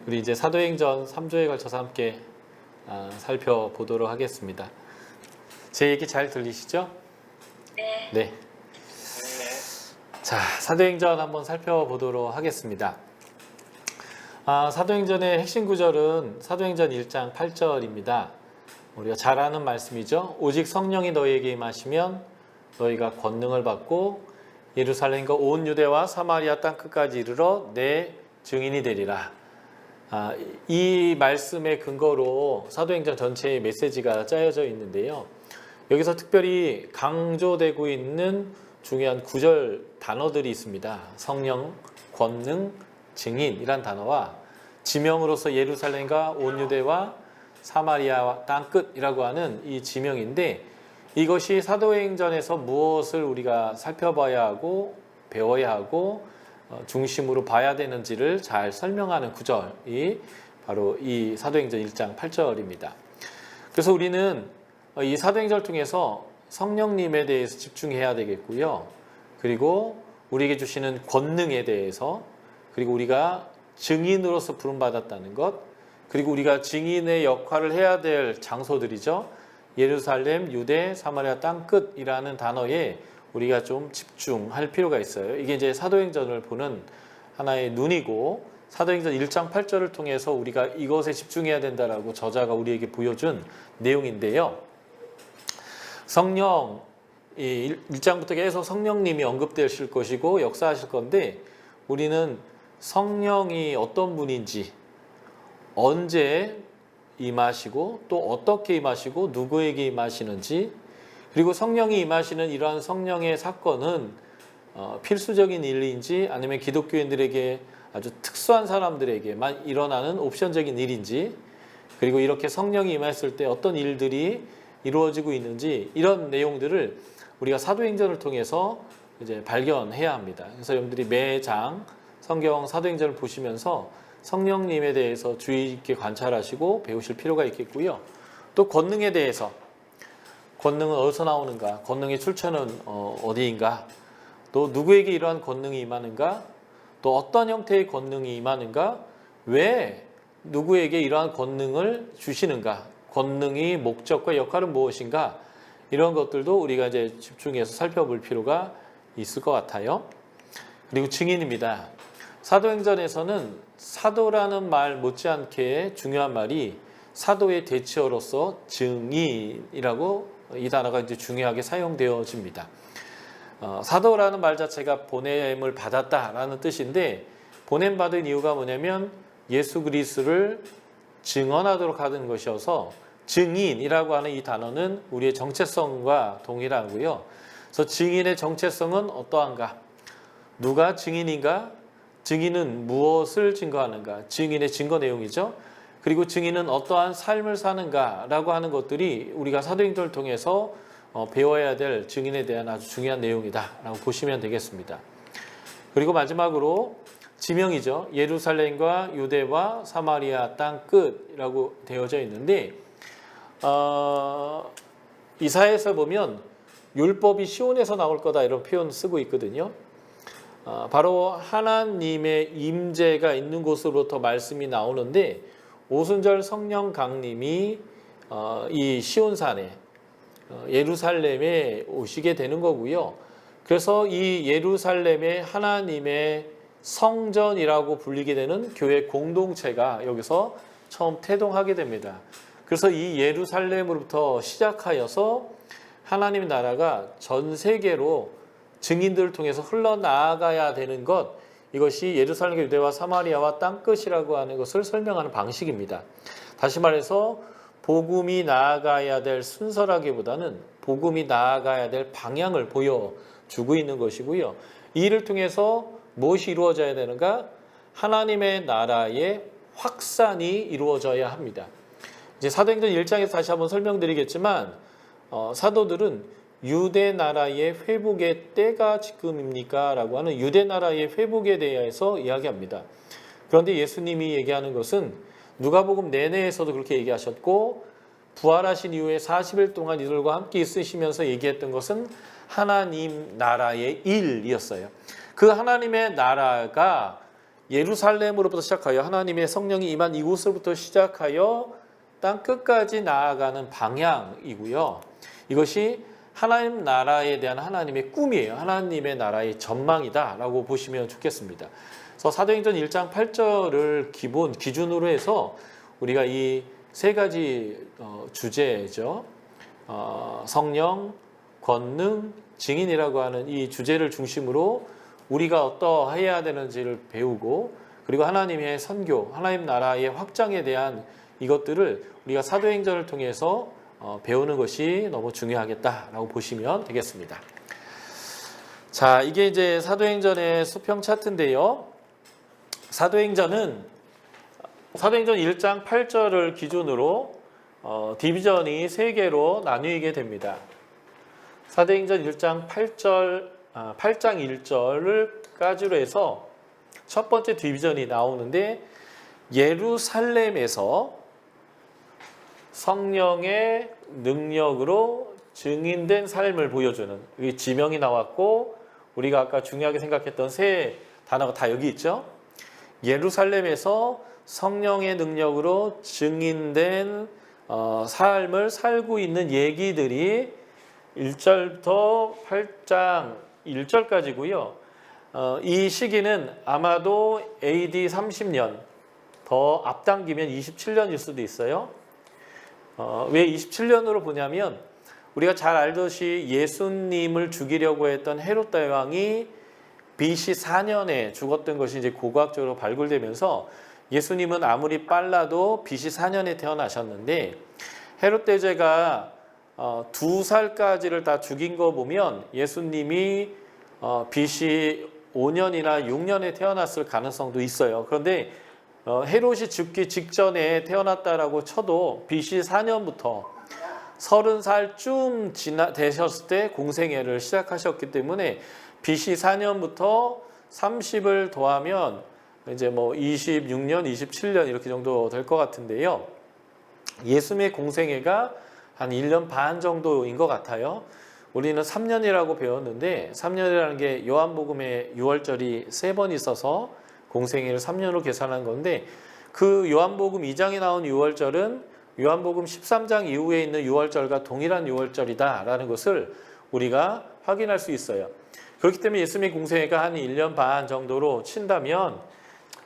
우리 이제 사도행전 3조에 걸쳐서 함께 살펴보도록 하겠습니다. 제 얘기 잘 들리시죠? 네. 네. 자, 사도행전 한번 살펴보도록 하겠습니다. 사도행전의 핵심 구절은 사도행전 1장 8절입니다. 우리가 잘 아는 말씀이죠. 오직 성령이 너희에게 임하시면 너희가 권능을 받고 예루살렘과 온 유대와 사마리아 땅 끝까지 이르러 내 증인이 되리라. 이 말씀의 근거로 사도행전 전체의 메시지가 짜여져 있는데요. 여기서 특별히 강조되고 있는 중요한 구절 단어들이 있습니다. 성령, 권능, 증인이란 단어와 지명으로서 예루살렘과 온 유대와 사마리아 땅 끝이라고 하는 이 지명인데, 이것이 사도행전에서 무엇을 우리가 살펴봐야 하고 배워야 하고 중심으로 봐야 되는지를 잘 설명하는 구절이 바로 이 사도행전 1장 8절입니다. 그래서 우리는 이 사도행전을 통해서 성령님에 대해서 집중해야 되겠고요. 그리고 우리에게 주시는 권능에 대해서, 그리고 우리가 증인으로서 부름받았다는 것, 그리고 우리가 증인의 역할을 해야 될 장소들이죠. 예루살렘, 유대, 사마리아 땅 끝이라는 단어에 우리가 좀 집중할 필요가 있어요. 이게 이제 사도행전을 보는 하나의 눈이고, 사도행전 1장 8절을 통해서 우리가 이것에 집중해야 된다라고 저자가 우리에게 보여준 내용인데요. 성령, 1장부터 계속 성령님이 언급되실 것이고 역사하실 건데, 우리는 성령이 어떤 분인지, 언제 임하시고 또 어떻게 임하시고 누구에게 임하시는지, 그리고 성령이 임하시는 이러한 성령의 사건은 필수적인 일인지 아니면 기독교인들에게 아주 특수한 사람들에게만 일어나는 옵션적인 일인지, 그리고 이렇게 성령이 임했을 때 어떤 일들이 이루어지고 있는지, 이런 내용들을 우리가 사도행전을 통해서 이제 발견해야 합니다. 그래서 여러분들이 매장 성경 사도행전을 보시면서 성령님에 대해서 주의 있게 관찰하시고 배우실 필요가 있겠고요. 또 권능에 대해서, 권능은 어디서 나오는가, 권능의 출처는 어디인가, 또 누구에게 이러한 권능이 임하는가, 또 어떤 형태의 권능이 임하는가, 왜 누구에게 이러한 권능을 주시는가, 권능의 목적과 역할은 무엇인가, 이런 것들도 우리가 이제 집중해서 살펴볼 필요가 있을 것 같아요. 그리고 증인입니다. 사도행전에서는 사도라는 말 못지않게 중요한 말이 사도의 대체어로서 증인이라고 이 단어가 이제 중요하게 사용되어집니다. 사도라는 말 자체가 보냄을 받았다라는 뜻인데, 보냄받은 이유가 뭐냐면 예수 그리스도를 증언하도록 하는 것이어서, 증인이라고 하는 이 단어는 우리의 정체성과 동일하고요. 그래서 증인의 정체성은 어떠한가? 누가 증인인가? 증인은 무엇을 증거하는가? 증인의 증거 내용이죠. 그리고 증인은 어떠한 삶을 사는가라고 하는 것들이 우리가 사도행전을 통해서 배워야 될 증인에 대한 아주 중요한 내용이다라고 보시면 되겠습니다. 그리고 마지막으로 지명이죠. 예루살렘과 유대와 사마리아 땅 끝이라고 되어져 있는데, 이사야에서 보면 율법이 시온에서 나올 거다 이런 표현 쓰고 있거든요. 바로 하나님의 임재가 있는 곳으로부터 말씀이 나오는데, 오순절 성령 강림이 이 시온산에 예루살렘에 오시게 되는 거고요. 그래서 이 예루살렘의 하나님의 성전이라고 불리게 되는 교회 공동체가 여기서 처음 태동하게 됩니다. 그래서 이 예루살렘으로부터 시작하여서 하나님의 나라가 전 세계로 증인들을 통해서 흘러나가야 되는 것, 이것이 예루살렘, 유대와 사마리아와 땅끝이라고 하는 것을 설명하는 방식입니다. 다시 말해서 복음이 나아가야 될 순서라기보다는 복음이 나아가야 될 방향을 보여주고 있는 것이고요. 이 일을 통해서 무엇이 이루어져야 되는가? 하나님의 나라의 확산이 이루어져야 합니다. 이제 사도행전 1장에서 다시 한번 설명드리겠지만, 사도들은 유대 나라의 회복의 때가 지금입니까? 라고 하는 유대 나라의 회복에 대해서 이야기합니다. 그런데 예수님이 얘기하는 것은 누가복음 내내에서도 그렇게 얘기하셨고, 부활하신 이후에 40일 동안 이들과 함께 있으시면서 얘기했던 것은 하나님 나라의 일이었어요. 그 하나님의 나라가 예루살렘으로부터 시작하여 하나님의 성령이 임한 이곳으로부터 시작하여 땅 끝까지 나아가는 방향이고요. 이것이 하나님 나라에 대한 하나님의 꿈이에요. 하나님의 나라의 전망이다라고 보시면 좋겠습니다. 그래서 사도행전 1장 8절을 기준으로 해서 우리가 이 세 가지 주제죠. 성령, 권능, 증인이라고 하는 이 주제를 중심으로 우리가 어떠해야 되는지를 배우고, 그리고 하나님의 선교, 하나님 나라의 확장에 대한 이것들을 우리가 사도행전을 통해서 배우는 것이 너무 중요하겠다라고 보시면 되겠습니다. 자, 이게 이제 사도행전의 수평 차트인데요. 사도행전 1장 8절을 기준으로 디비전이 3개로 나뉘게 됩니다. 사도행전 1장 8장 1절을 까지로 해서 첫 번째 디비전이 나오는데, 예루살렘에서 성령의 능력으로 증인된 삶을 보여주는, 이 지명이 나왔고, 우리가 아까 중요하게 생각했던 세 단어가 다 여기 있죠. 예루살렘에서 성령의 능력으로 증인된 삶을 살고 있는 얘기들이 1절부터 8장 1절까지고요. 이 시기는 아마도 AD 30년, 더 앞당기면 27년일 수도 있어요. 왜 27년으로 보냐면, 우리가 잘 알듯이 예수님을 죽이려고 했던 헤롯 대왕이 BC 4년에 죽었던 것이 이제 고고학적으로 발굴되면서, 예수님은 아무리 빨라도 BC 4년에 태어나셨는데, 헤롯 대제가 2살까지를 다 죽인 거 보면 예수님이 BC 5년이나 6년에 태어났을 가능성도 있어요. 그런데 헤롯이 죽기 직전에 태어났다라고 쳐도 BC 4년부터 30살쯤 되셨을 때 공생애를 시작하셨기 때문에 BC 4년부터 30을 더하면 이제 뭐 26년, 27년 이렇게 정도 될 것 같은데요. 예수님의 공생애가 한 1년 반 정도인 것 같아요. 우리는 3년이라고 배웠는데, 3년이라는 게 요한복음에 6월절이 3번 있어서 공생애를 3년으로 계산한 건데, 그 요한복음 2장에 나온 6월절은 요한복음 13장 이후에 있는 6월절과 동일한 6월절이다 라는 것을 우리가 확인할 수 있어요. 그렇기 때문에 예수님의 공생애가 한 1년 반 정도로 친다면,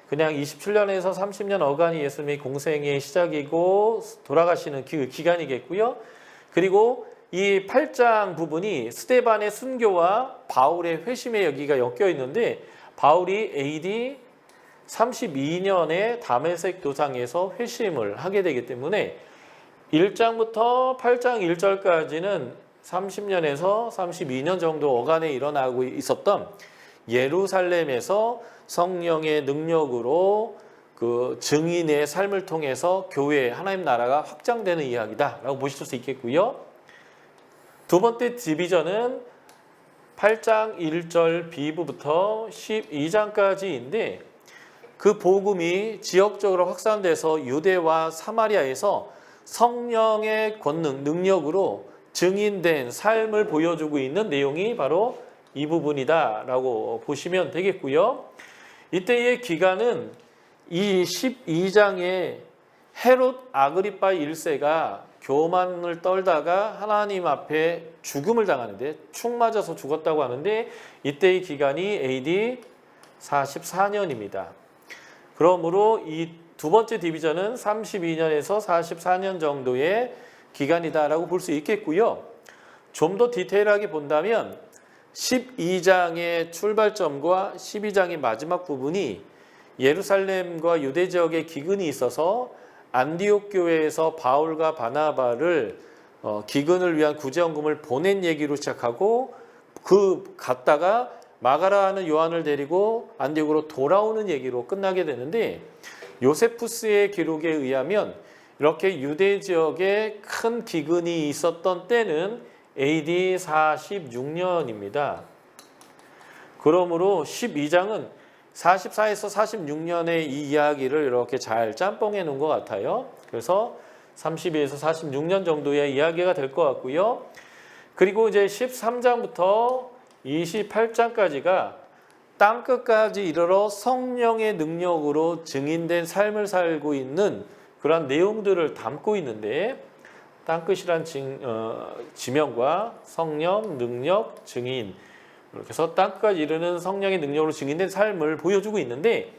그냥 27년에서 30년 어간이 예수님의 공생애의 시작이고 돌아가시는 그 기간이겠고요. 그리고 이 8장 부분이 스데반의 순교와 바울의 회심의 여기가 엮여 있는데, 바울이 AD 32년에 다메섹 도상에서 회심을 하게 되기 때문에 1장부터 8장 1절까지는 30년에서 32년 정도 어간에 일어나고 있었던 예루살렘에서 성령의 능력으로 그 증인의 삶을 통해서 교회, 하나님 나라가 확장되는 이야기다라고 보실 수 있겠고요. 두 번째 디비전은 8장 1절 B부부터 12장까지인데, 그 복음이 지역적으로 확산돼서 유대와 사마리아에서 성령의 권능, 능력으로 증인된 삶을 보여주고 있는 내용이 바로 이 부분이다라고 보시면 되겠고요. 이때의 기간은 이 12장에 헤롯 아그리파 1세가 교만을 떨다가 하나님 앞에 죽음을 당하는데, 축 맞아서 죽었다고 하는데, 이때의 기간이 AD 44년입니다. 그러므로 이 두 번째 디비전은 32년에서 44년 정도의 기간이다라고 볼 수 있겠고요. 좀 더 디테일하게 본다면 12장의 출발점과 12장의 마지막 부분이 예루살렘과 유대 지역에 기근이 있어서 안디옥 교회에서 바울과 바나바를 기근을 위한 구제헌금을 보낸 얘기로 시작하고, 그 갔다가 마가라하는 요한을 데리고 안디옥으로 돌아오는 얘기로 끝나게 되는데, 요세푸스의 기록에 의하면 이렇게 유대 지역에 큰 기근이 있었던 때는 AD 46년입니다. 그러므로 12장은 44에서 46년의 이 이야기를 이렇게 잘 짬뽕해 놓은 것 같아요. 그래서 32에서 46년 정도의 이야기가 될 것 같고요. 그리고 이제 13장부터 28장까지가 땅끝까지 이르러 성령의 능력으로 증인된 삶을 살고 있는 그런 내용들을 담고 있는데, 땅끝이란 지명과 성령, 능력, 증인, 이렇게 해서 땅끝까지 이르는 성령의 능력으로 증인된 삶을 보여주고 있는데,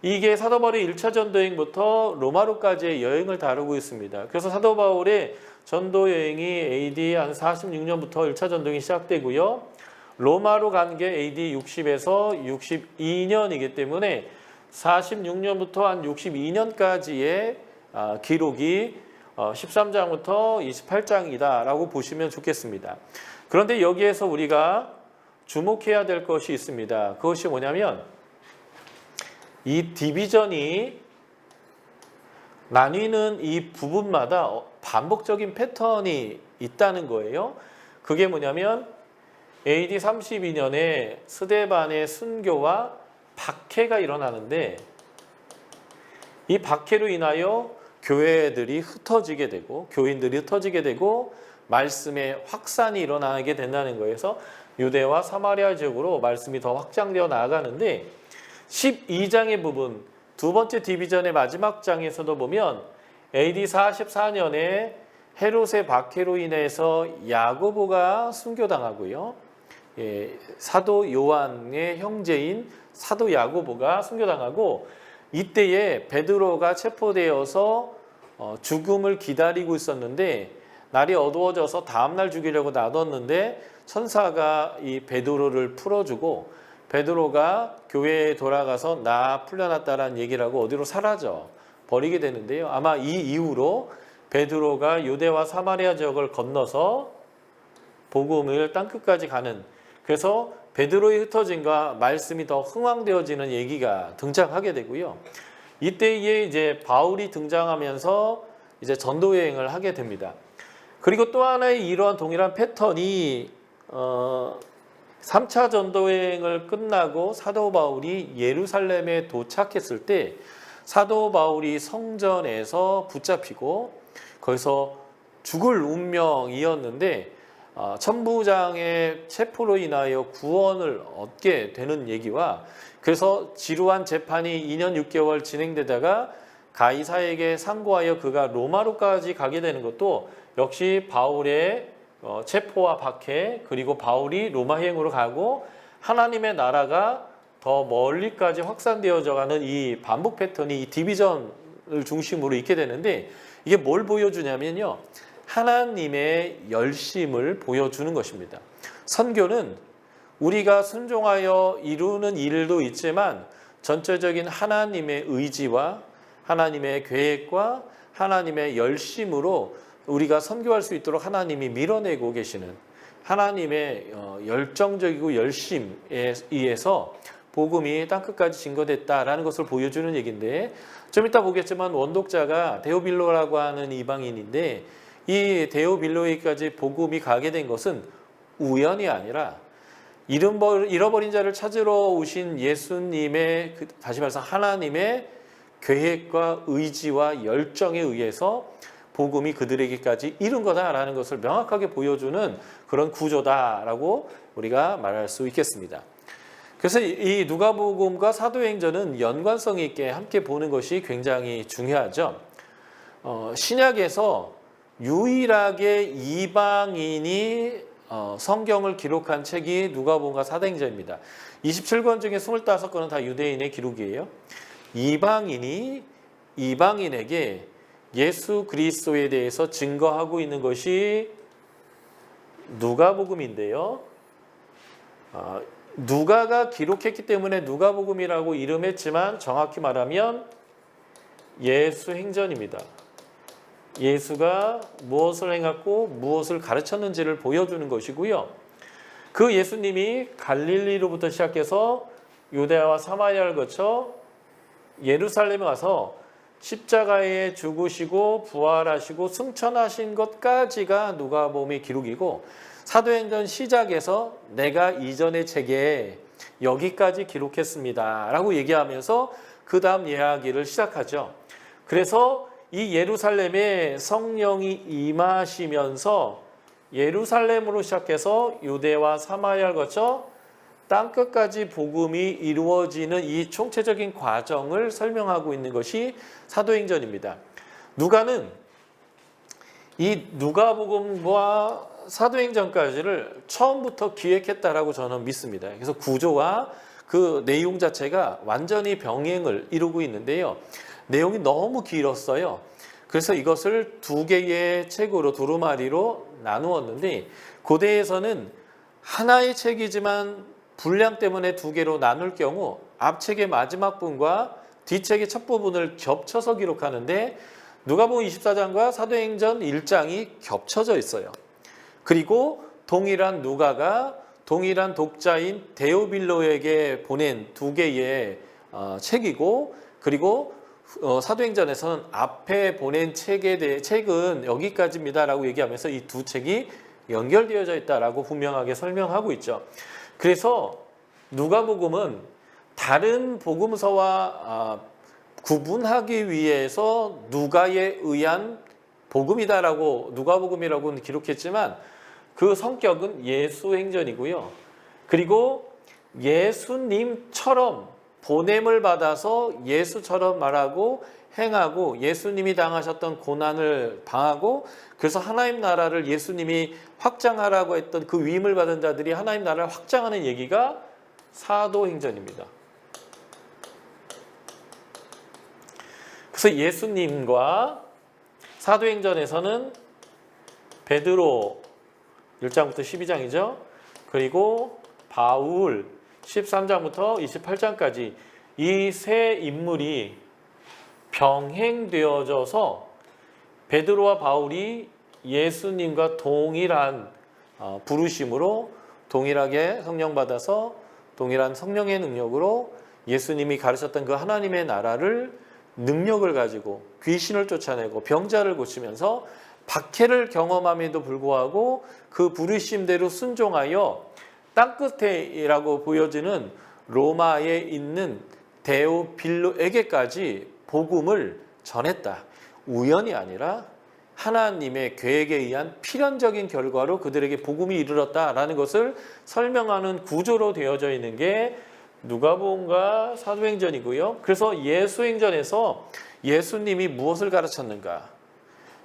이게 사도 바울의 1차 전도여행부터 로마로까지의 여행을 다루고 있습니다. 그래서 사도 바울의 전도 여행이 AD 한 46년부터 1차 전도여행이 시작되고요. 로마로 간 게 AD 60에서 62년이기 때문에 46년부터 한 62년까지의 기록이 13장부터 28장이다라고 보시면 좋겠습니다. 그런데 여기에서 우리가 주목해야 될 것이 있습니다. 그것이 뭐냐면 이 디비전이 나뉘는 이 부분마다 반복적인 패턴이 있다는 거예요. 그게 뭐냐면 AD 32년에 스데반의 순교와 박해가 일어나는데, 이 박해로 인하여 교회들이 흩어지게 되고 교인들이 흩어지게 되고 말씀의 확산이 일어나게 된다는 거예요. 그래서 유대와 사마리아 지역으로 말씀이 더 확장되어 나아가는데, 12장의 부분, 두 번째 디비전의 마지막 장에서도 보면 AD 44년에 헤롯의 박해로 인해서 야고보가 순교당하고요. 사도 요한의 형제인 사도 야고보가 순교당하고, 이때에 베드로가 체포되어서 죽음을 기다리고 있었는데, 날이 어두워져서 다음날 죽이려고 놔뒀는데 천사가 이 베드로를 풀어주고, 베드로가 교회에 돌아가서 나 풀려났다라는 얘기를 하고 어디로 사라져 버리게 되는데요. 아마 이 이후로 베드로가 유대와 사마리아 지역을 건너서 복음을 땅끝까지 가는, 그래서 베드로의 흩어짐과 말씀이 더 흥왕되어지는 얘기가 등장하게 되고요. 이때에 이제 바울이 등장하면서 이제 전도 여행을 하게 됩니다. 그리고 또 하나의 이러한 동일한 패턴이 3차 전도여행을 끝나고 사도 바울이 예루살렘에 도착했을 때, 사도 바울이 성전에서 붙잡히고 거기서 죽을 운명이었는데 천부장의 체포로 인하여 구원을 얻게 되는 얘기와, 그래서 지루한 재판이 2년 6개월 진행되다가 가이사에게 상고하여 그가 로마로까지 가게 되는 것도 역시 바울의 체포와 박해, 그리고 바울이 로마행으로 가고 하나님의 나라가 더 멀리까지 확산되어져 가는 이 반복 패턴이 이 디비전을 중심으로 있게 되는데, 이게 뭘 보여주냐면요, 하나님의 열심을 보여주는 것입니다. 선교는 우리가 순종하여 이루는 일도 있지만 전체적인 하나님의 의지와 하나님의 계획과 하나님의 열심으로 우리가 선교할 수 있도록 하나님이 밀어내고 계시는 하나님의 열정적이고 열심에 의해서 복음이 땅끝까지 증거됐다라는 것을 보여주는 얘기인데, 좀 이따 보겠지만 원독자가 데오빌로라고 하는 이방인인데, 이 데오빌로에까지 복음이 가게 된 것은 우연이 아니라 잃어버린 자를 찾으러 오신 예수님의, 다시 말해서 하나님의 계획과 의지와 열정에 의해서 복음이 그들에게까지 이른 거다라는 것을 명확하게 보여주는 그런 구조다라고 우리가 말할 수 있겠습니다. 그래서 이 누가복음과 사도행전은 연관성 있게 함께 보는 것이 굉장히 중요하죠. 신약에서 유일하게 이방인이 성경을 기록한 책이 누가복음과 사도행전입니다. 27권 중에 25권은 다 유대인의 기록이에요. 이방인이 이방인에게 예수 그리스도에 대해서 증거하고 있는 것이 누가복음인데요. 누가가 기록했기 때문에 누가복음이라고 이름했지만 정확히 말하면 예수 행전입니다. 예수가 무엇을 행했고 무엇을 가르쳤는지를 보여주는 것이고요. 그 예수님이 갈릴리로부터 시작해서 유대와 사마리아를 거쳐 예루살렘에 가서 십자가에 죽으시고 부활하시고 승천하신 것까지가 누가복음의 기록이고, 사도행전 시작에서 내가 이전의 책에 여기까지 기록했습니다 라고 얘기하면서 그 다음 이야기를 시작하죠. 그래서 이 예루살렘에 성령이 임하시면서 예루살렘으로 시작해서 유대와 사마리아를 거쳐 땅끝까지 복음이 이루어지는 이 총체적인 과정을 설명하고 있는 것이 사도행전입니다. 누가는 이 누가복음과 사도행전까지를 처음부터 기획했다라고 저는 믿습니다. 그래서 구조와 그 내용 자체가 완전히 병행을 이루고 있는데요. 내용이 너무 길었어요. 그래서 이것을 두 개의 책으로 두루마리로 나누었는데 고대에서는 하나의 책이지만 분량 때문에 두 개로 나눌 경우 앞책의 마지막 부분과 뒷책의 첫 부분을 겹쳐서 기록하는데 누가복음 24장과 사도행전 1장이 겹쳐져 있어요. 그리고 동일한 누가가 동일한 독자인 데오빌로에게 보낸 두 개의 책이고 그리고 사도행전에서는 앞에 보낸 책은 여기까지입니다라고 얘기하면서 이 두 책이 연결되어져 있다라고 분명하게 설명하고 있죠. 그래서 누가복음은 다른 복음서와 구분하기 위해서 누가에 의한 복음이다라고 누가복음이라고는 기록했지만 그 성격은 예수행전이고요. 그리고 예수님처럼 보냄을 받아서 예수처럼 말하고 행하고 예수님이 당하셨던 고난을 당하고 그래서 하나님 나라를 예수님이 확장하라고 했던 그 위임을 받은 자들이 하나님 나라를 확장하는 얘기가 사도행전입니다. 그래서 예수님과 사도행전에서는 베드로 1장부터 12장이죠. 그리고 바울 13장부터 28장까지 이 세 인물이 병행되어져서 베드로와 바울이 예수님과 동일한 부르심으로 동일하게 성령 받아서 동일한 성령의 능력으로 예수님이 가르쳤던 그 하나님의 나라를 능력을 가지고 귀신을 쫓아내고 병자를 고치면서 박해를 경험함에도 불구하고 그 부르심대로 순종하여 땅끝에라고 보여지는 로마에 있는 데오빌로에게까지 복음을 전했다. 우연이 아니라 하나님의 계획에 의한 필연적인 결과로 그들에게 복음이 이르렀다라는 것을 설명하는 구조로 되어져 있는 게 누가복음과 사도행전이고요. 그래서 예수행전에서 예수님이 무엇을 가르쳤는가?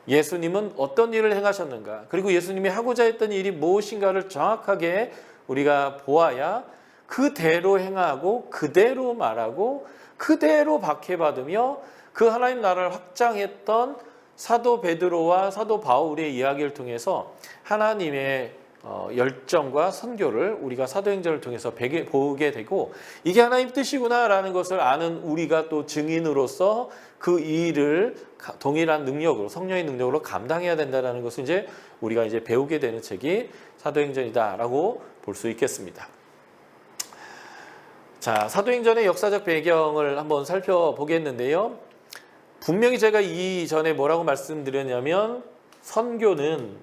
예수님은 어떤 일을 행하셨는가? 그리고 예수님이 하고자 했던 일이 무엇인가를 정확하게 우리가 보아야 그대로 행하고 그대로 말하고 그대로 박해받으며 그 하나님 나라를 확장했던 사도 베드로와 사도 바울의 이야기를 통해서 하나님의 열정과 선교를 우리가 사도행전을 통해서 보게 되고 이게 하나님 뜻이구나라는 것을 아는 우리가 또 증인으로서 그 일을 동일한 능력으로 성령의 능력으로 감당해야 된다는 것을 이제 우리가 이제 배우게 되는 책이 사도행전이다라고 볼 수 있겠습니다. 자, 사도행전의 역사적 배경을 한번 살펴보겠는데요. 분명히 제가 이전에 뭐라고 말씀드렸냐면 선교는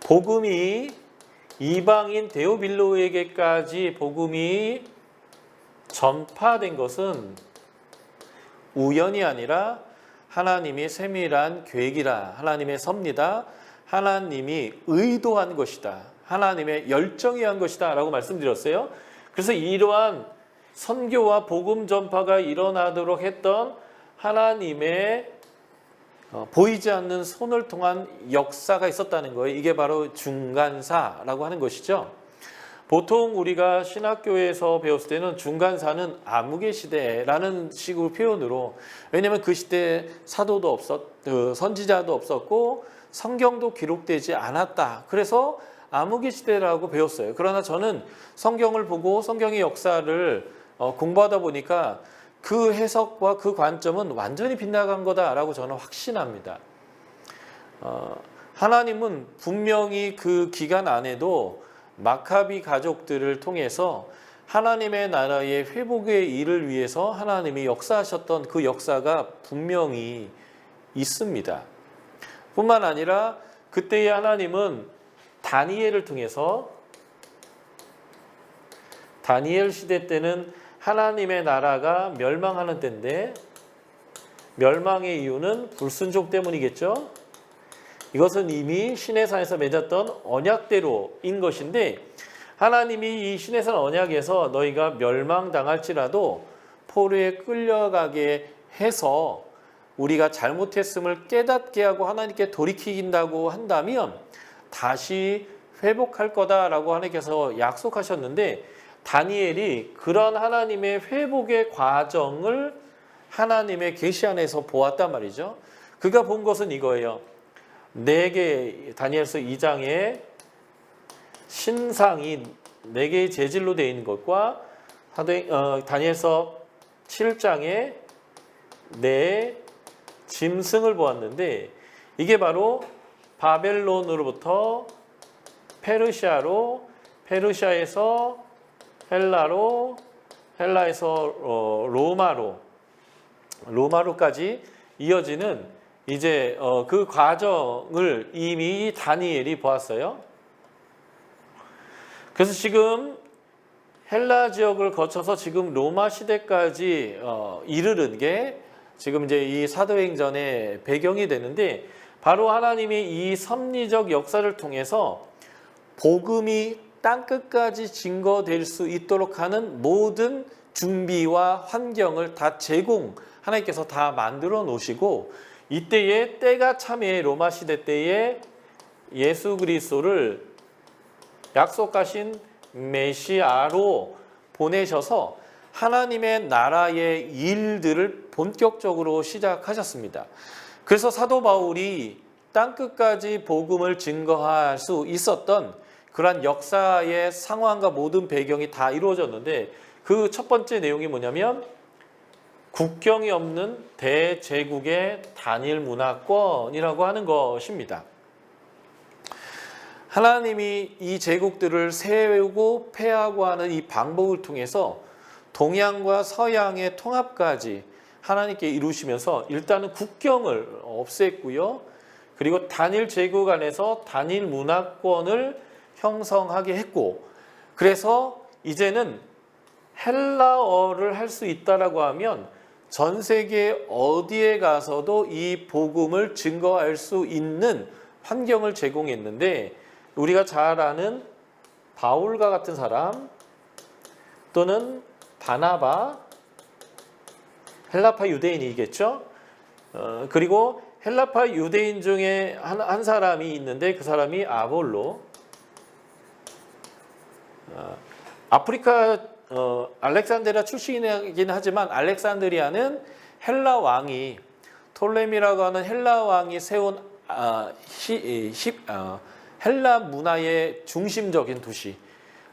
복음이 이방인 데오빌로에게까지 복음이 전파된 것은 우연이 아니라 하나님의 세밀한 계획이라 하나님의 섭니다. 하나님이 의도한 것이다. 하나님의 열정이 한 것이다 라고 말씀드렸어요. 그래서 이러한 선교와 복음 전파가 일어나도록 했던 하나님의 보이지 않는 손을 통한 역사가 있었다는 거예요. 이게 바로 중간사라고 하는 것이죠. 보통 우리가 신학교에서 배웠을 때는 중간사는 암흑의 시대라는 식으로 표현으로, 왜냐하면 그 시대에 사도도 선지자도 없었고 성경도 기록되지 않았다. 그래서 암흑의 시대라고 배웠어요. 그러나 저는 성경을 보고 성경의 역사를 공부하다 보니까 그 해석과 그 관점은 완전히 빗나간 거다라고 저는 확신합니다. 하나님은 분명히 그 기간 안에도 마카비 가족들을 통해서 하나님의 나라의 회복의 일을 위해서 하나님이 역사하셨던 그 역사가 분명히 있습니다. 뿐만 아니라 그때의 하나님은 다니엘을 통해서, 다니엘 시대 때는 하나님의 나라가 멸망하는 때인데 멸망의 이유는 불순종 때문이겠죠. 이것은 이미 시내산에서 맺었던 언약대로인 것인데 하나님이 이 시내산 언약에서 너희가 멸망당할지라도 포로에 끌려가게 해서 우리가 잘못했음을 깨닫게 하고 하나님께 돌이킨다고 한다면 다시 회복할 거다라고 하나님께서 약속하셨는데, 다니엘이 그런 하나님의 회복의 과정을 하나님의 계시 안에서 보았단 말이죠. 그가 본 것은 이거예요. 다니엘서 2장에 신상이 4개의 재질로 되어 있는 것과 다니엘서 7장에 4 짐승을 보았는데, 이게 바로 바벨론으로부터 페르시아로, 페르시아에서 헬라로, 헬라에서 로마로까지 이어지는 이제 그 과정을 이미 다니엘이 보았어요. 그래서 지금 헬라 지역을 거쳐서 지금 로마 시대까지 이르는 게 지금 이제 이 사도행전의 배경이 되는데, 바로 하나님이 이 섭리적 역사를 통해서 복음이 땅끝까지 증거될 수 있도록 하는 모든 준비와 환경을 다 하나님께서 다 만들어 놓으시고, 이때에 때가 참에 로마 시대 때에 예수 그리스도를 약속하신 메시아로 보내셔서 하나님의 나라의 일들을 본격적으로 시작하셨습니다. 그래서 사도 바울이 땅끝까지 복음을 증거할 수 있었던 그러한 역사의 상황과 모든 배경이 다 이루어졌는데, 그 첫 번째 내용이 뭐냐면 국경이 없는 대제국의 단일 문화권이라고 하는 것입니다. 하나님이 이 제국들을 세우고 폐하고 하는 이 방법을 통해서 동양과 서양의 통합까지 하나님께 이루시면서 일단은 국경을 없앴고요. 그리고 단일 제국 안에서 단일 문화권을 형성하게 했고, 그래서 이제는 헬라어를 할 수 있다라고 하면 전 세계 어디에 가서도 이 복음을 증거할 수 있는 환경을 제공했는데, 우리가 잘 아는 바울과 같은 사람 또는 바나바, 헬라파 유대인이겠죠. 그리고 헬라파 유대인 중에 한 사람이 있는데, 그 사람이 아볼로. 아프리카 알렉산드리아 출신이긴 하지만 알렉산드리아는 헬라 왕이, 톨레미라고 하는 헬라 왕이 세운 헬라 문화의 중심적인 도시,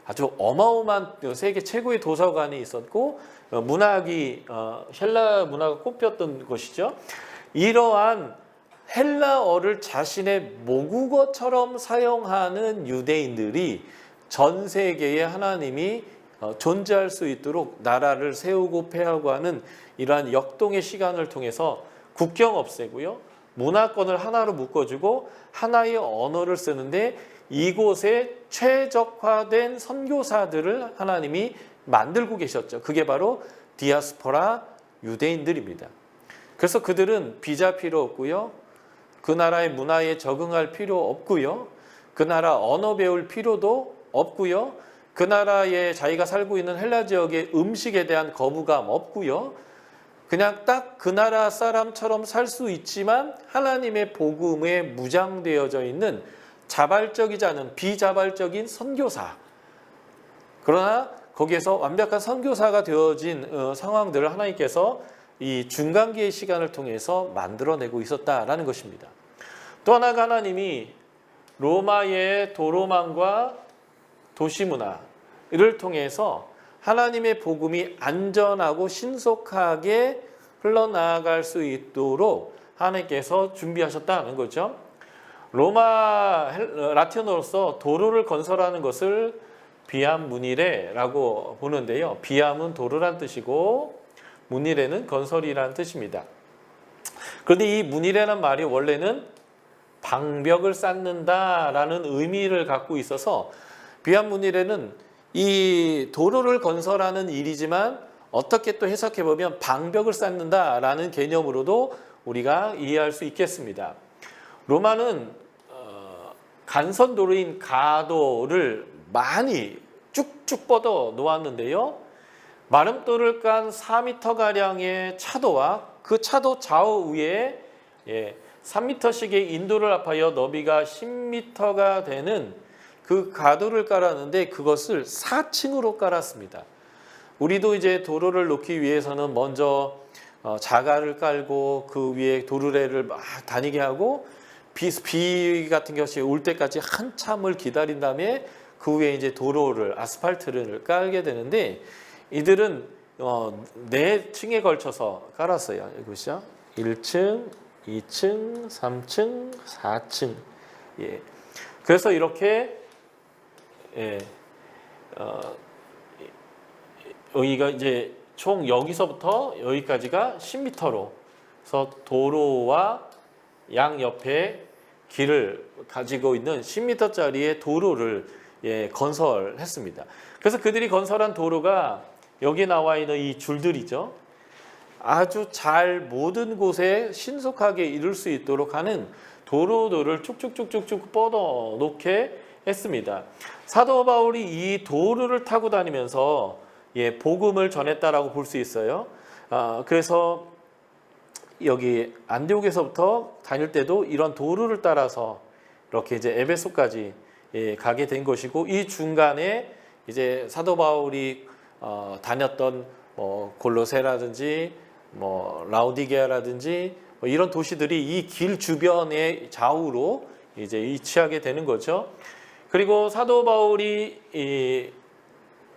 아주 어마어마한 세계 최고의 도서관이 있었고, 헬라 문화가 꼽혔던 것이죠. 이러한 헬라어를 자신의 모국어처럼 사용하는 유대인들이 전 세계에 하나님이 존재할 수 있도록 나라를 세우고 폐하고 하는 이러한 역동의 시간을 통해서 국경 없애고요, 문화권을 하나로 묶어주고 하나의 언어를 쓰는데, 이곳에 최적화된 선교사들을 하나님이 만들고 계셨죠. 그게 바로 디아스포라 유대인들입니다. 그래서 그들은 비자 필요 없고요, 그 나라의 문화에 적응할 필요 없고요, 그 나라 언어 배울 필요도 없고요, 그 나라에 자기가 살고 있는 헬라 지역의 음식에 대한 거부감 없고요, 그냥 딱 그 나라 사람처럼 살 수 있지만 하나님의 복음에 무장되어져 있는 자발적이지 않은 비자발적인 선교사, 그러나 거기에서 완벽한 선교사가 되어진 상황들을 하나님께서 이 중간기의 시간을 통해서 만들어내고 있었다라는 것입니다. 또 하나가 하나님이 로마의 도로망과 도시문화를 통해서 하나님의 복음이 안전하고 신속하게 흘러나갈 수 있도록 하나님께서 준비하셨다는 거죠. 라틴어로서 도로를 건설하는 것을 비암 무니레라고 보는데요. 비암은 도로란 뜻이고 무니레는 건설이라는 뜻입니다. 그런데 이 무니레란 말이 원래는 방벽을 쌓는다라는 의미를 갖고 있어서, 비암 무니레는 이 도로를 건설하는 일이지만 어떻게 또 해석해 보면 방벽을 쌓는다라는 개념으로도 우리가 이해할 수 있겠습니다. 로마는 간선도로인 가도를 많이 쭉쭉 뻗어 놓았는데요. 마름돌을 깐 4m가량의 차도와 그 차도 좌우에 3m씩의 인도를 합하여 너비가 10m가 되는 그 가도를 깔았는데 그것을 4층으로 깔았습니다. 우리도 이제 도로를 놓기 위해서는 먼저 자갈을 깔고 그 위에 도르래를 막 다니게 하고 비 같은 것이 올 때까지 한참을 기다린 다음에 그 위에 이제 도로를 아스팔트를 깔게 되는데 이들은 4층에 걸쳐서 깔았어요. 여기 보시죠. 1층, 2층, 3층, 4층. 예. 그래서 이렇게 여기가 이제 총 여기서부터 여기까지가 10m로 그래서 도로와 양 옆에 길을 가지고 있는 10m짜리의 도로를 건설했습니다. 그래서 그들이 건설한 도로가 여기 나와 있는 이 줄들이죠. 아주 잘 모든 곳에 신속하게 이룰 수 있도록 하는 도로들을 쭉쭉쭉쭉쭉 뻗어 놓게 했습니다. 사도 바울이 이 도로를 타고 다니면서 복음을 전했다라고 볼 수 있어요. 그래서 여기 안디옥에서부터 다닐 때도 이런 도로를 따라서 이렇게 이제 에베소까지 가게 된 것이고 이 중간에 이제 사도 바울이 다녔던 골로새라든지 라우디게아라든지 이런 도시들이 이 길 주변의 좌우로 이제 위치하게 되는 거죠. 그리고 사도 바울이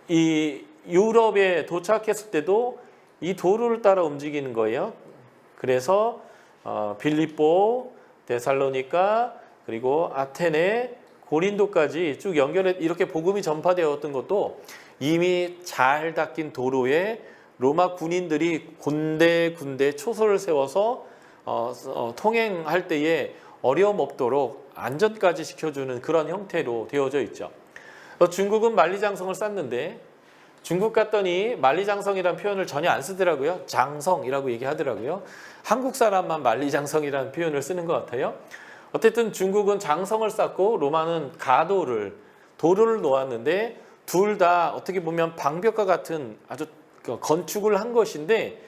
이 유럽에 도착했을 때도 이 도로를 따라 움직이는 거예요. 그래서 빌립보, 데살로니가 그리고 아테네, 고린도까지 쭉 연결해 이렇게 복음이 전파되었던 것도 이미 잘 닦인 도로에 로마 군인들이 군데군데 초소를 세워서 통행할 때에 어려움 없도록 안전까지 시켜주는 그런 형태로 되어져 있죠. 중국은 만리장성을 쌓는데 중국 갔더니 만리장성이라는 표현을 전혀 안 쓰더라고요. 장성이라고 얘기하더라고요. 한국 사람만 만리장성이라는 표현을 쓰는 것 같아요. 어쨌든 중국은 장성을 쌓고 로마는 도로를 놓았는데 둘 다 어떻게 보면 방벽과 같은 아주 건축을 한 것인데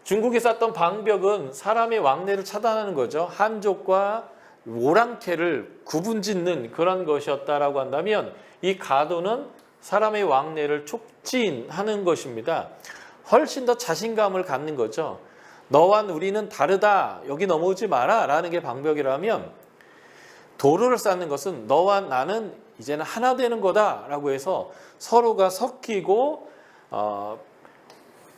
중국이 쌓던 방벽은 사람의 왕래를 차단하는 거죠. 한족과 오랑캐를 구분짓는 그런 것이었다라고 한다면 이 가도는 사람의 왕래를 촉진하는 것입니다. 훨씬 더 자신감을 갖는 거죠. 너와 우리는 다르다. 여기 넘어오지 마라. 라는 게 방벽이라면 도로를 쌓는 것은 너와 나는 이제는 하나 되는 거다. 라고 해서 서로가 섞이고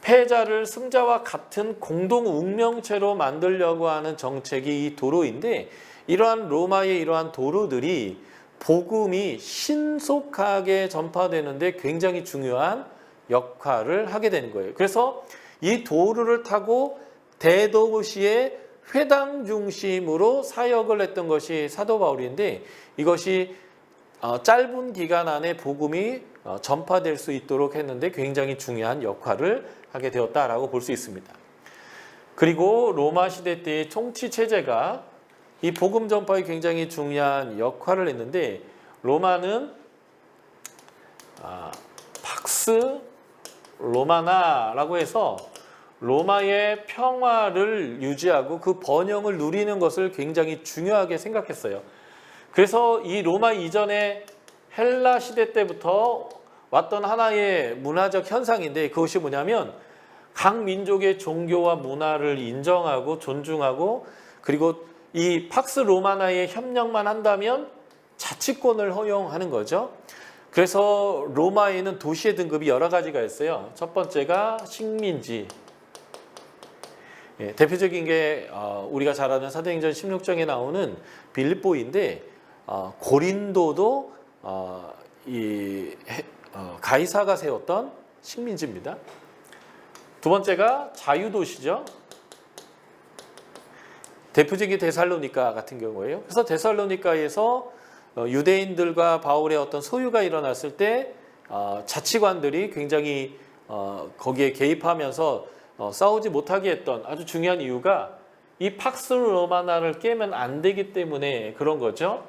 패자를 승자와 같은 공동 운명체로 만들려고 하는 정책이 이 도로인데 이러한 로마의 이러한 도로들이 복음이 신속하게 전파되는데 굉장히 중요한 역할을 하게 되는 거예요. 그래서 이 도로를 타고 대도시의 회당 중심으로 사역을 했던 것이 사도 바울인데 이것이 짧은 기간 안에 복음이 전파될 수 있도록 했는데 굉장히 중요한 역할을 하게 되었다라고 볼 수 있습니다. 그리고 로마 시대 때의 통치 체제가 이 복음 전파에 굉장히 중요한 역할을 했는데 로마는 팍스 로마나라고 해서 로마의 평화를 유지하고 그 번영을 누리는 것을 굉장히 중요하게 생각했어요. 그래서 이 로마 이전에 헬라 시대 때부터 왔던 하나의 문화적 현상인데 그것이 뭐냐면 각 민족의 종교와 문화를 인정하고 존중하고 그리고 이 팍스 로마나의 협력만 한다면 자치권을 허용하는 거죠. 그래서 로마에는 도시의 등급이 여러 가지가 있어요. 첫 번째가 식민지. 대표적인 게 우리가 잘 아는 사도행전 16장에 나오는 빌립보인데 고린도도 가이사가 세웠던 식민지입니다. 두 번째가 자유도시죠. 대표적인 데살로니가 같은 경우에요. 그래서 데살로니가에서 유대인들과 바울의 어떤 소유가 일어났을 때 자치관들이 굉장히 거기에 개입하면서 싸우지 못하게 했던 아주 중요한 이유가 이 팍스 로마나를 깨면 안 되기 때문에 그런 거죠.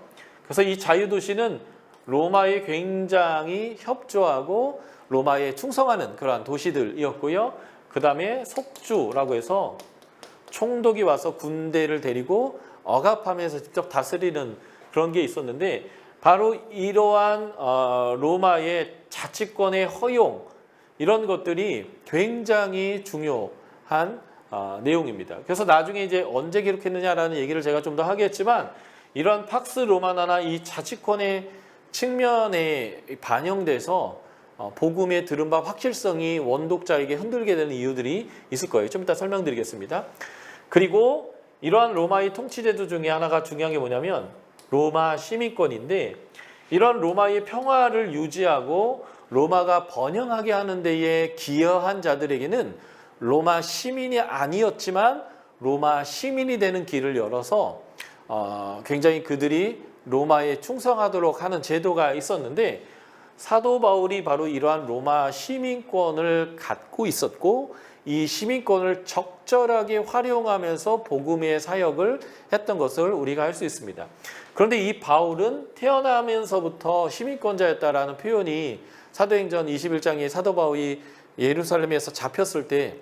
그래서 이 자유도시는 로마에 굉장히 협조하고 로마에 충성하는 그러한 도시들이었고요. 그 다음에 속주라고 해서 총독이 와서 군대를 데리고 억압하면서 직접 다스리는 그런 게 있었는데, 바로 이러한 로마의 자치권의 허용, 이런 것들이 굉장히 중요한 내용입니다. 그래서 나중에 이제 언제 기록했느냐라는 얘기를 제가 좀 더 하겠지만, 이런 팍스 로마나나 이 자치권의 측면에 반영돼서 복음의 들은 바 확실성이 원독자에게 흔들게 되는 이유들이 있을 거예요. 좀 이따 설명드리겠습니다. 그리고 이러한 로마의 통치제도 중에 하나가 중요한 게 뭐냐면 로마 시민권인데, 이런 로마의 평화를 유지하고 로마가 번영하게 하는 데에 기여한 자들에게는 로마 시민이 아니었지만 로마 시민이 되는 길을 열어서 굉장히 그들이 로마에 충성하도록 하는 제도가 있었는데, 사도 바울이 바로 이러한 로마 시민권을 갖고 있었고, 이 시민권을 적절하게 활용하면서 복음의 사역을 했던 것을 우리가 알 수 있습니다. 그런데 이 바울은 태어나면서부터 시민권자였다라는 표현이 사도행전 21장에 사도 바울이 예루살렘에서 잡혔을 때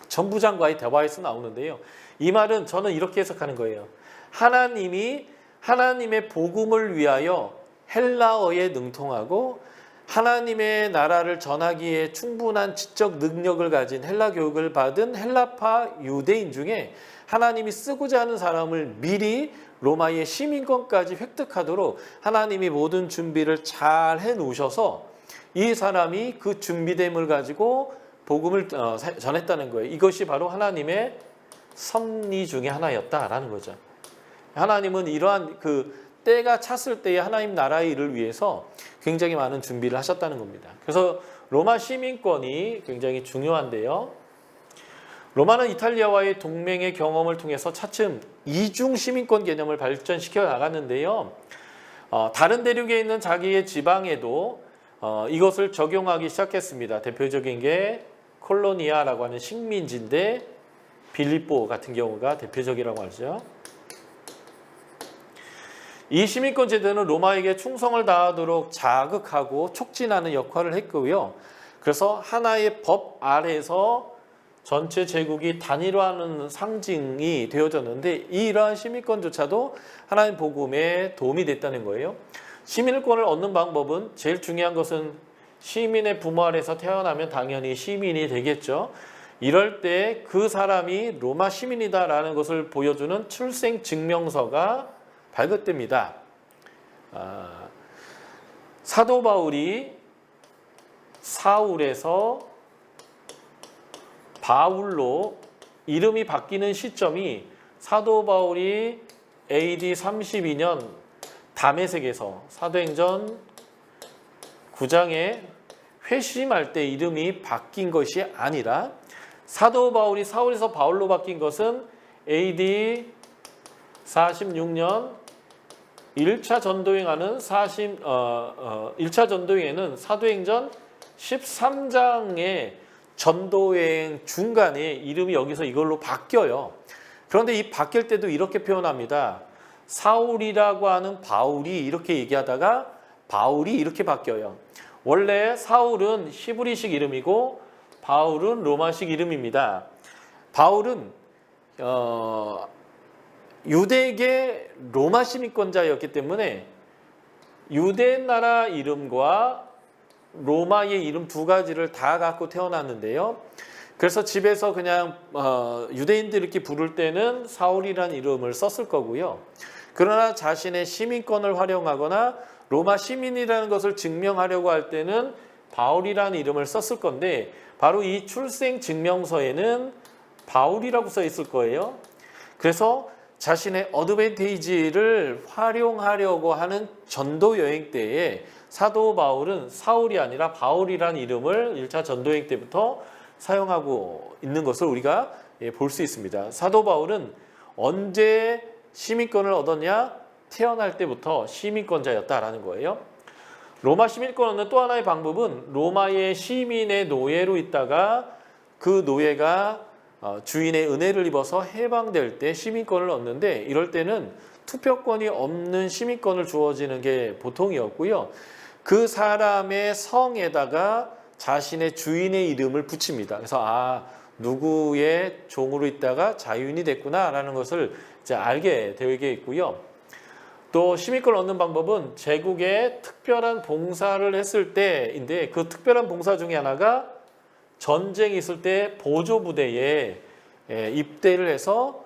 전부장과의 대화에서 나오는데요. 이 말은 저는 이렇게 해석하는 거예요. 하나님이 하나님의 복음을 위하여 헬라어에 능통하고 하나님의 나라를 전하기에 충분한 지적 능력을 가진 헬라 교육을 받은 헬라파 유대인 중에 하나님이 쓰고자 하는 사람을 미리 로마의 시민권까지 획득하도록 하나님이 모든 준비를 잘 해놓으셔서 이 사람이 그 준비됨을 가지고 복음을 전했다는 거예요. 이것이 바로 하나님의 섭리 중에 하나였다라는 거죠. 하나님은 이러한 때가 찼을 때의 하나님 나라의 일을 위해서 굉장히 많은 준비를 하셨다는 겁니다. 그래서 로마 시민권이 굉장히 중요한데요. 로마는 이탈리아와의 동맹의 경험을 통해서 차츰 이중 시민권 개념을 발전시켜 나갔는데요. 다른 대륙에 있는 자기의 지방에도 이것을 적용하기 시작했습니다. 대표적인 게 콜로니아라고 하는 식민지인데 빌립보 같은 경우가 대표적이라고 하죠. 이 시민권 제도는 로마에게 충성을 다하도록 자극하고 촉진하는 역할을 했고요. 그래서 하나의 법 아래에서 전체 제국이 단일화하는 상징이 되어졌는데, 이러한 시민권조차도 하나님 복음에 도움이 됐다는 거예요. 시민권을 얻는 방법은 제일 중요한 것은 시민의 부모 아래서 태어나면 당연히 시민이 되겠죠. 이럴 때 그 사람이 로마 시민이다라는 것을 보여주는 출생 증명서가 발급됩니다. 사도 바울이 사울에서 바울로 이름이 바뀌는 시점이 사도 바울이 AD 32년 다메섹에서 사도행전 9장에 회심할 때 이름이 바뀐 것이 아니라, 사도 바울이 사울에서 바울로 바뀐 것은 AD 46년 1차 전도행하는 1차 전도행에는 사도행전 13장의 전도행 중간에 이름이 여기서 이걸로 바뀌어요. 그런데 이 바뀔 때도 이렇게 표현합니다. 사울이라고 하는 바울이 이렇게 얘기하다가 바울이 이렇게 바뀌어요. 원래 사울은 히브리식 이름이고 바울은 로마식 이름입니다. 바울은 유대계 로마 시민권자였기 때문에 유대 나라 이름과 로마의 이름 두 가지를 다 갖고 태어났는데요. 그래서 집에서 그냥 유대인들 이렇게 부를 때는 사울이라는 이름을 썼을 거고요. 그러나 자신의 시민권을 활용하거나 로마 시민이라는 것을 증명하려고 할 때는 바울이라는 이름을 썼을 건데, 바로 이 출생 증명서에는 바울이라고 써 있을 거예요. 그래서 자신의 어드밴테이지를 활용하려고 하는 전도 여행 때에 사도 바울은 사울이 아니라 바울이라는 이름을 1차 전도여행 때부터 사용하고 있는 것을 우리가 볼 수 있습니다. 사도 바울은 언제 시민권을 얻었냐? 태어날 때부터 시민권자였다라는 거예요. 로마 시민권 얻는 또 하나의 방법은 로마의 시민의 노예로 있다가 그 노예가 주인의 은혜를 입어서 해방될 때 시민권을 얻는데, 이럴 때는 투표권이 없는 시민권을 주어지는 게 보통이었고요. 그 사람의 성에다가 자신의 주인의 이름을 붙입니다. 그래서 누구의 종으로 있다가 자유인이 됐구나라는 것을 이제 알게 되게 있고요. 또 시민권을 얻는 방법은 제국에 특별한 봉사를 했을 때인데 그 특별한 봉사 중에 하나가 전쟁이 있을 때 보조부대에 입대를 해서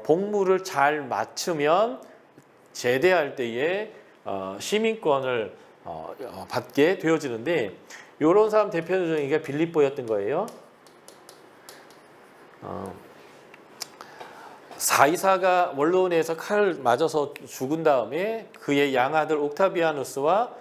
복무를 잘 마치면 제대할 때에 시민권을 받게 되어지는데 이런 사람 대표적인 빌립보였던 거예요. 사이사가 원로원에서 칼을 맞아서 죽은 다음에 그의 양아들 옥타비아누스와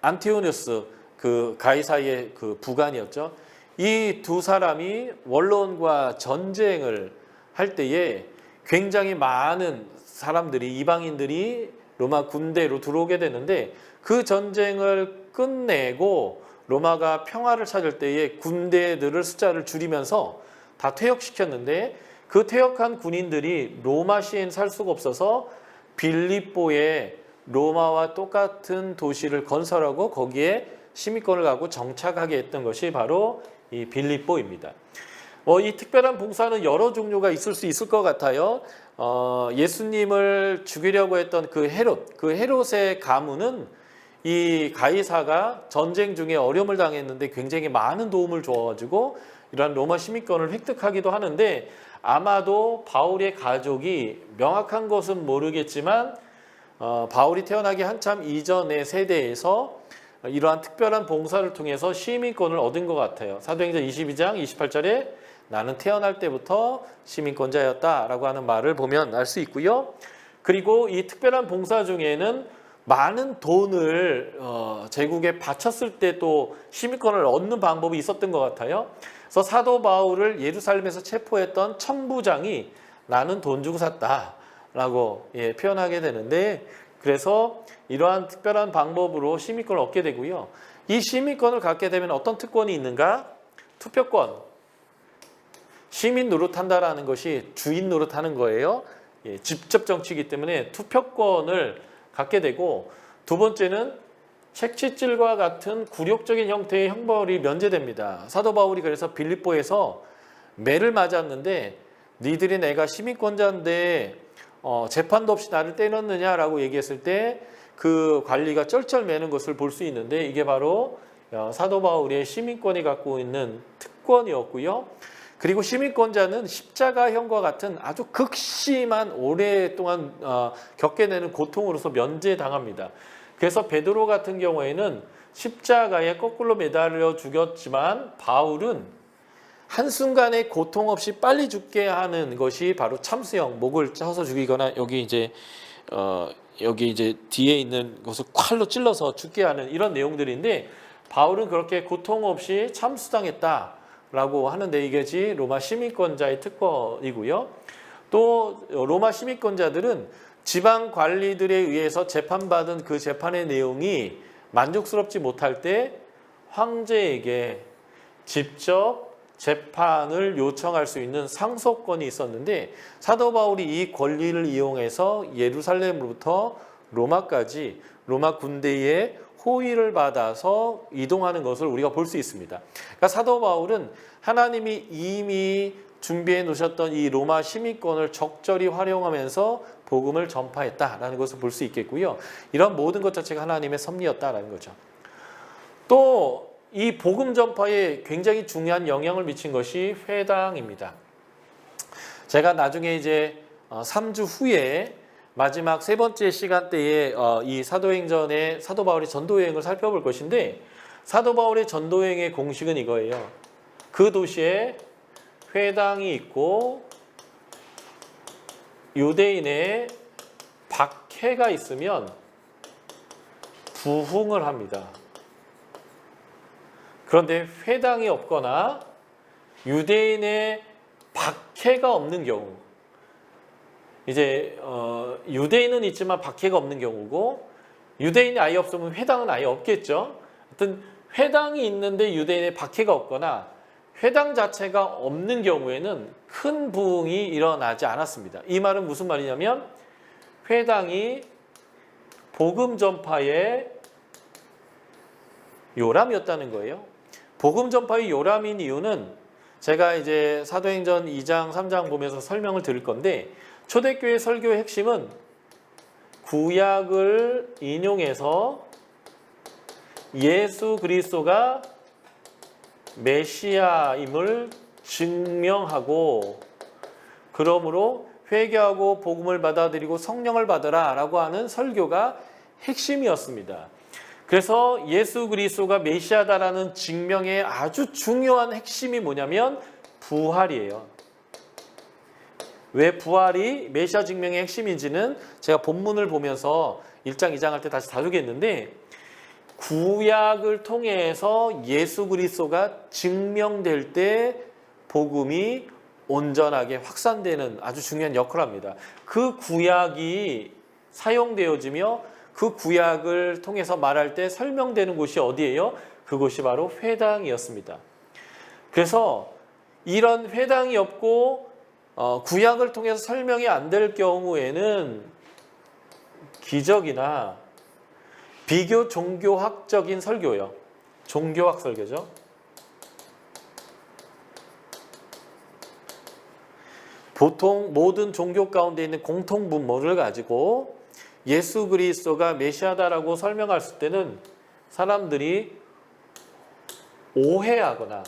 안티오누스 그 가이사의 그 부관이었죠. 이 두 사람이 원로원과 전쟁을 할 때에 굉장히 많은 사람들이 이방인들이 로마 군대로 들어오게 되는데 그 전쟁을 끝내고 로마가 평화를 찾을 때에 군대들을 숫자를 줄이면서 다 퇴역시켰는데 그 퇴역한 군인들이 로마시엔 살 수가 없어서 빌립보에 로마와 똑같은 도시를 건설하고 거기에 시민권을 갖고 정착하게 했던 것이 바로 이 빌립보입니다. 이 특별한 봉사는 여러 종류가 있을 수 있을 것 같아요. 예수님을 죽이려고 했던 그 헤롯의 가문은 이 가이사가 전쟁 중에 어려움을 당했는데 굉장히 많은 도움을 줘가지고 이러한 로마 시민권을 획득하기도 하는데 아마도 바울의 가족이 명확한 것은 모르겠지만 바울이 태어나기 한참 이전의 세대에서 이러한 특별한 봉사를 통해서 시민권을 얻은 것 같아요. 사도행전 22장 28절에 나는 태어날 때부터 시민권자였다라고 하는 말을 보면 알 수 있고요. 그리고 이 특별한 봉사 중에는 많은 돈을 제국에 바쳤을 때 또 시민권을 얻는 방법이 있었던 것 같아요. 그래서 사도 바울을 예루살렘에서 체포했던 천부장이 나는 돈 주고 샀다라고 표현하게 되는데 그래서 이러한 특별한 방법으로 시민권을 얻게 되고요. 이 시민권을 갖게 되면 어떤 특권이 있는가? 투표권. 시민 노릇한다라는 것이 주인 노릇하는 거예요. 직접 정치이기 때문에 투표권을 갖게 되고 두 번째는 책치질과 같은 굴욕적인 형태의 형벌이 면제됩니다. 사도 바울이 그래서 빌립보에서 매를 맞았는데 니들이 내가 시민권자인데 재판도 없이 나를 때렸느냐라고 얘기했을 때 그 관리가 쩔쩔매는 것을 볼 수 있는데 이게 바로 사도 바울의 시민권이 갖고 있는 특권이었고요. 그리고 시민권자는 십자가형과 같은 아주 극심한 오랫동안 겪게 되는 고통으로서 면제당합니다. 그래서 베드로 같은 경우에는 십자가에 거꾸로 매달려 죽였지만 바울은 한순간에 고통 없이 빨리 죽게 하는 것이 바로 참수형, 목을 쳐서 죽이거나 여기 이제 뒤에 있는 것을 칼로 찔러서 죽게 하는 이런 내용들인데 바울은 그렇게 고통 없이 참수당했다라고 하는데 이게 로마 시민권자의 특권이고요. 또 로마 시민권자들은 지방 관리들에 의해서 재판받은 그 재판의 내용이 만족스럽지 못할 때 황제에게 직접 재판을 요청할 수 있는 상소권이 있었는데 사도 바울이 이 권리를 이용해서 예루살렘으로부터 로마까지 로마 군대의 호의를 받아서 이동하는 것을 우리가 볼 수 있습니다. 그러니까 사도 바울은 하나님이 이미 준비해 놓으셨던 이 로마 시민권을 적절히 활용하면서 복음을 전파했다라는 것을 볼 수 있겠고요. 이런 모든 것 자체가 하나님의 섭리였다라는 거죠. 또 이 복음 전파에 굉장히 중요한 영향을 미친 것이 회당입니다. 제가 나중에 이제 3주 후에 마지막 세 번째 시간대에 이 사도행전의 사도 바울의 전도여행을 살펴볼 것인데 사도 바울의 전도여행의 공식은 이거예요. 그 도시에 회당이 있고 유대인의 박해가 있으면 부흥을 합니다. 그런데 회당이 없거나 유대인의 박해가 없는 경우, 이제 유대인은 있지만 박해가 없는 경우고 유대인이 아예 없으면 회당은 아예 없겠죠. 하여튼 회당이 있는데 유대인의 박해가 없거나 회당 자체가 없는 경우에는 큰 부흥이 일어나지 않았습니다. 이 말은 무슨 말이냐면 회당이 복음 전파의 요람이었다는 거예요. 복음 전파의 요람인 이유는 제가 이제 사도행전 2장, 3장 보면서 설명을 드릴 건데, 초대교회 설교의 핵심은 구약을 인용해서 예수 그리스도가 메시아임을 증명하고, 그러므로 회개하고 복음을 받아들이고 성령을 받으라 라고 하는 설교가 핵심이었습니다. 그래서 예수 그리스도가 메시아다라는 증명의 아주 중요한 핵심이 뭐냐면 부활이에요. 왜 부활이 메시아 증명의 핵심인지는 제가 본문을 보면서 1장, 2장 할 때 다시 다루겠는데, 구약을 통해서 예수 그리스도가 증명될 때 복음이 온전하게 확산되는 아주 중요한 역할을 합니다. 그 구약이 사용되어지며 그 구약을 통해서 말할 때 설명되는 곳이 어디예요? 그곳이 바로 회당이었습니다. 그래서 이런 회당이 없고 구약을 통해서 설명이 안 될 경우에는 기적이나 비교 종교학적인 설교요. 종교학 설교죠. 보통 모든 종교 가운데 있는 공통 분모를 가지고 예수 그리스도가 메시아다라고 설명할 때는 사람들이 오해하거나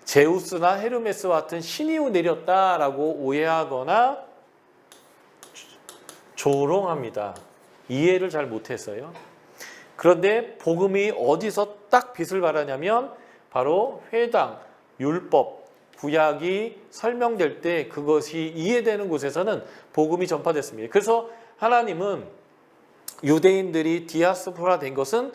제우스나 헤르메스와 같은 신이 내렸다라고 오해하거나 조롱합니다. 이해를 잘 못했어요. 그런데 복음이 어디서 딱 빛을 발하냐면 바로 회당, 율법, 구약이 설명될 때 그것이 이해되는 곳에서는 복음이 전파됐습니다. 그래서 하나님은 유대인들이 디아스포라 된 것은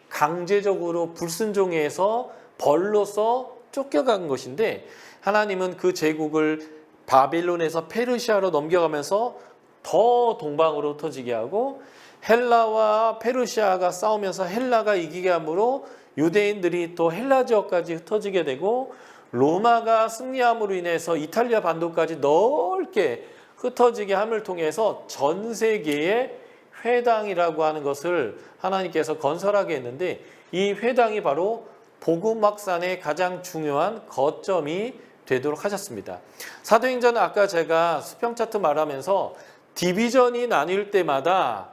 강제적으로 불순종해서 벌로서 쫓겨간 것인데, 하나님은 그 제국을 바빌론에서 페르시아로 넘겨가면서 더 동방으로 흩어지게 하고, 헬라와 페르시아가 싸우면서 헬라가 이기게 함으로 유대인들이 또 헬라 지역까지 흩어지게 되고, 로마가 승리함으로 인해서 이탈리아 반도까지 넓게 흩어지게 함을 통해서 전 세계에 회당이라고 하는 것을 하나님께서 건설하게 했는데, 이 회당이 바로 복음 확산의 가장 중요한 거점이 되도록 하셨습니다. 사도행전은 아까 제가 수평 차트 말하면서 디비전이 나뉠 때마다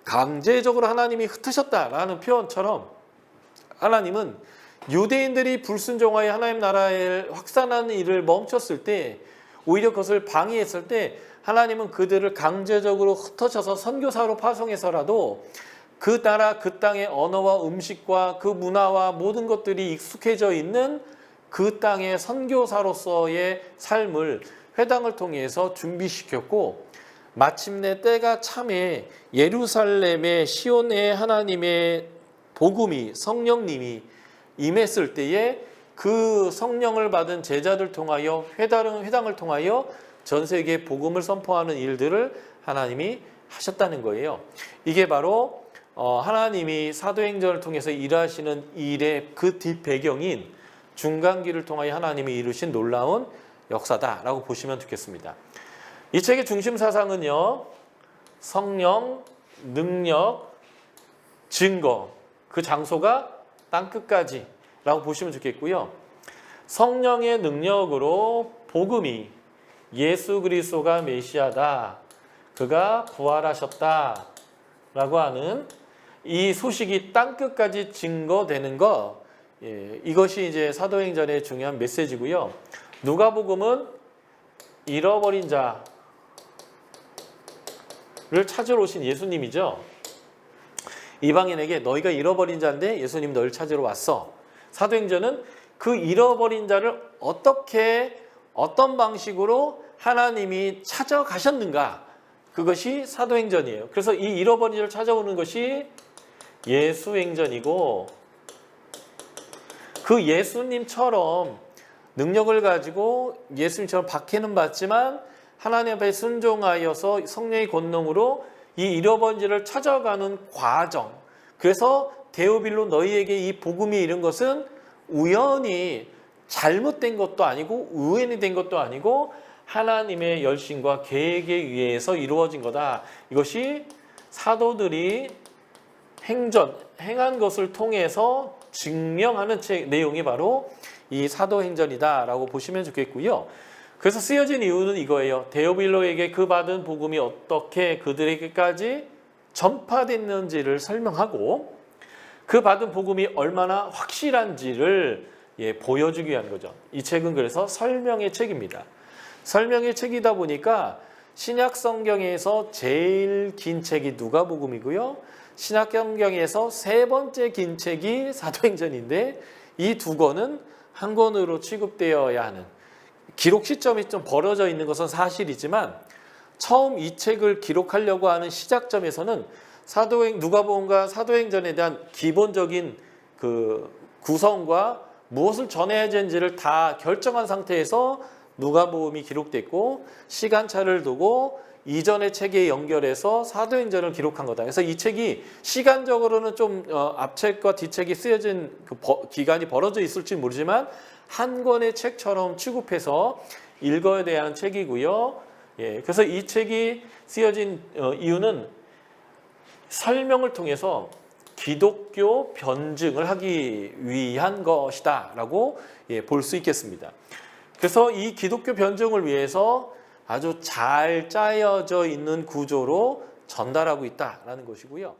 강제적으로 하나님이 흩으셨다라는 표현처럼, 하나님은 유대인들이 불순종하여 하나님 나라에 확산하는 일을 멈췄을 때, 오히려 그것을 방해했을 때 하나님은 그들을 강제적으로 흩어져서 선교사로 파송해서라도 그 나라 그 땅의 언어와 음식과 그 문화와 모든 것들이 익숙해져 있는 그 땅의 선교사로서의 삶을 회당을 통해서 준비시켰고, 마침내 때가 참에 예루살렘의 시온의 하나님의 복음이, 성령님이 임했을 때에 그 성령을 받은 제자들 통하여 회당을 통하여 전 세계에 복음을 선포하는 일들을 하나님이 하셨다는 거예요. 이게 바로 하나님이 사도행전을 통해서 일하시는 일의 그 뒷배경인 중간기를 통하여 하나님이 이루신 놀라운 역사다라고 보시면 되겠습니다. 이 책의 중심 사상은요, 성령, 능력, 증거, 그 장소가 땅끝까지 라고 보시면 좋겠고요. 성령의 능력으로 복음이 예수 그리스도가 메시아다, 그가 부활하셨다 라고 하는 이 소식이 땅끝까지 증거되는 것, 이것이 이제 사도행전의 중요한 메시지고요. 누가복음은 잃어버린 자를 찾으러 오신 예수님이죠. 이방인에게 너희가 잃어버린 자인데 예수님 너희를 찾으러 왔어. 사도행전은 그 잃어버린 자를 어떤 방식으로 하나님이 찾아가셨는가, 그것이 사도행전이에요. 그래서 이 잃어버린 자를 찾아오는 것이 예수행전이고, 그 예수님처럼 능력을 가지고 예수님처럼 박해는 받지만 하나님 앞에 순종하여서 성령의 권능으로 이 잃어버린 자를 찾아가는 과정, 그래서 데오빌로 너희에게 이 복음이 이른 것은 우연히 잘못된 것도 아니고 우연히 된 것도 아니고 하나님의 열심과 계획에 의해서 이루어진 거다. 이것이 사도들이 행한 것을 통해서 증명하는 내용이 바로 이 사도행전이다라고 보시면 좋겠고요. 그래서 쓰여진 이유는 이거예요. 데오빌로에게 그 받은 복음이 어떻게 그들에게까지 전파됐는지를 설명하고 그 받은 복음이 얼마나 확실한지를 보여주기 위한 거죠. 이 책은 그래서 설명의 책입니다. 설명의 책이다 보니까 신약 성경에서 제일 긴 책이 누가복음이고요. 신약 성경에서 세 번째 긴 책이 사도행전인데 이 두 권은 한 권으로 취급되어야 하는, 기록 시점이 좀 벌어져 있는 것은 사실이지만 처음 이 책을 기록하려고 하는 시작점에서는 누가복음과 사도행전에 대한 기본적인 그 구성과 무엇을 전해야 되는지를 다 결정한 상태에서 누가복음이 기록됐고 시간차를 두고 이전의 책에 연결해서 사도행전을 기록한 거다. 그래서 이 책이 시간적으로는 좀 앞책과 뒤책이 쓰여진 기간이 벌어져 있을지 모르지만 한 권의 책처럼 취급해서 읽어야 되는 책이고요. 그래서 이 책이 쓰여진 이유는 설명을 통해서 기독교 변증을 하기 위한 것이다라고 볼 수 있겠습니다. 그래서 이 기독교 변증을 위해서 아주 잘 짜여져 있는 구조로 전달하고 있다라는 것이고요.